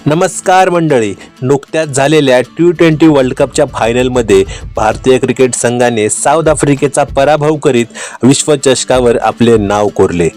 नमस्कार मंडळी, नुकत्याच झालेल्या T20 वर्ल्ड कपच्या फायनलमध्ये भारतीय क्रिकेट संघाने साऊथ आफ्रिकेचा पराभव करीत विश्वचषकावर आपले नाव कोरले।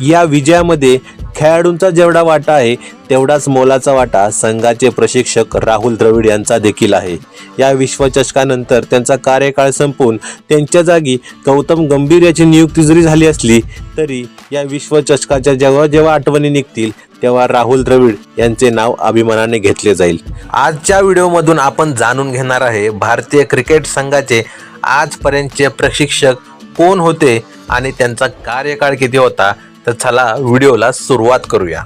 या विजयामध्ये खेळाडूंचा जेवढा वाटा आहे तेवढाच मोलाचा वाटा संघाचे प्रशिक्षक राहुल द्रविड यांचा देखील आहे। या विश्वचषकानंतर त्यांचा कार्यकाळ संपून त्यांच्या जागी गौतम गंभीर याची नियुक्ती जरी झाली असली तरी या विश्वचषकाच्या जेव्हा आठवणी निघतील तेव्हा राहुल द्रविड यांचे नाव अभिमानाने घेतले जाईल। आजच्या व्हिडिओमधून आपण जाणून घेणार आहे भारतीय क्रिकेट संघाचे आजपर्यंतचे प्रशिक्षक कोण होते आणि त्यांचा कार्यकाळ किती होता। तर चला व्हिडिओला सुरुवात करूया।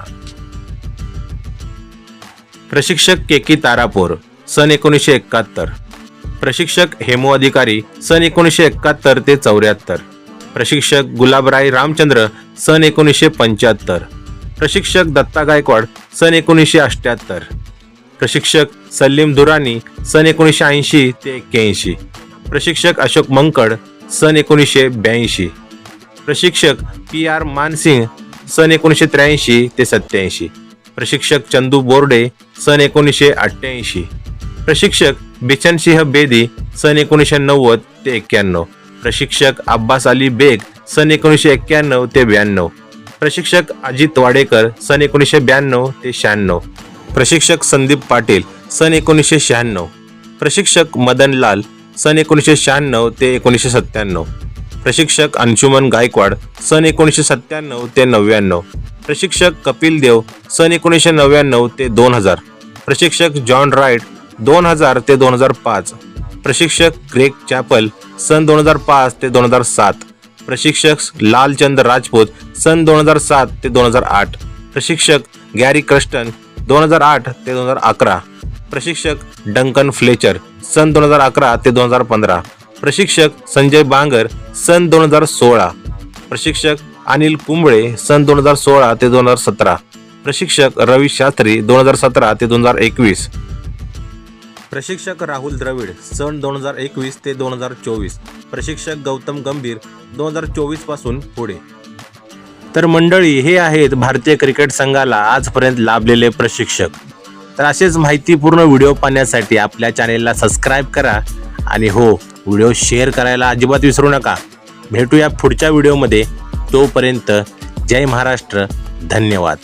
प्रशिक्षक केकी तारापोर सन 1971, प्रशिक्षक हेमू अधिकारी सन 1971 ते 74, प्रशिक्षक गुलाबराय रामचंद्र सन 1975, प्रशिक्षक दत्ता गायकवाड सन 1978, प्रशिक्षक सलीम दुरानी सन 1980 ते 81, प्रशिक्षक अशोक मंकड सन 1982, प्रशिक्षक PR मानसिंग सन 1983 ते 87, प्रशिक्षक चंदू बोर्डे सन 1988, प्रशिक्षक बिशन सिंह बेदी सन 1990 ते 91, प्रशिक्षक अब्बास अली बेग सन 1991 ते 92, प्रशिक्षक अजित वाडेकर सन 1992 ते 96, प्रशिक्षक संदीप पाटील सन 1996, प्रशिक्षक मदन लाल सन 1996 ते 1997, प्रशिक्षक अंशुमन गायकवाड सन 1997 ते 99, प्रशिक्षक कपिल देव सन 1999 ते 2000, प्रशिक्षक जॉन राईट 2000 ते 2005, प्रशिक्षक ग्रेग चॅपल सन 2005 ते 2007, प्रशिक्षक लालचंद राजपूत सन 2007 ते 2008, प्रशिक्षक गॅरी क्रस्टन 2008 ते 2011, प्रशिक्षक डंकन फ्लेचर सन 2011 ते 2015, प्रशिक्षक संजय बांगर सन 2016, प्रशिक्षक अनिल कुंबळे सन 2016 ते 2017, प्रशिक्षक रवी शास्त्री 2017 ते 2021, प्रशिक्षक राहुल द्रविड सन 2021 ते 2024, प्रशिक्षक गौतम गंभीर 2024 पासून पुढे। तर मंडळी, हे आहेत भारतीय क्रिकेट संघाला आजपर्यंत लाभलेले प्रशिक्षक। तर असेच माहितीपूर्ण व्हिडिओ पाहण्यासाठी आपल्या चॅनेलला सबस्क्राईब करा आणि हो, व्हिडिओ शेअर करायला अजिबात विसरू नका। भेटूया पुढच्या व्हिडिओमध्ये, तोपर्यंत जय महाराष्ट्र, धन्यवाद।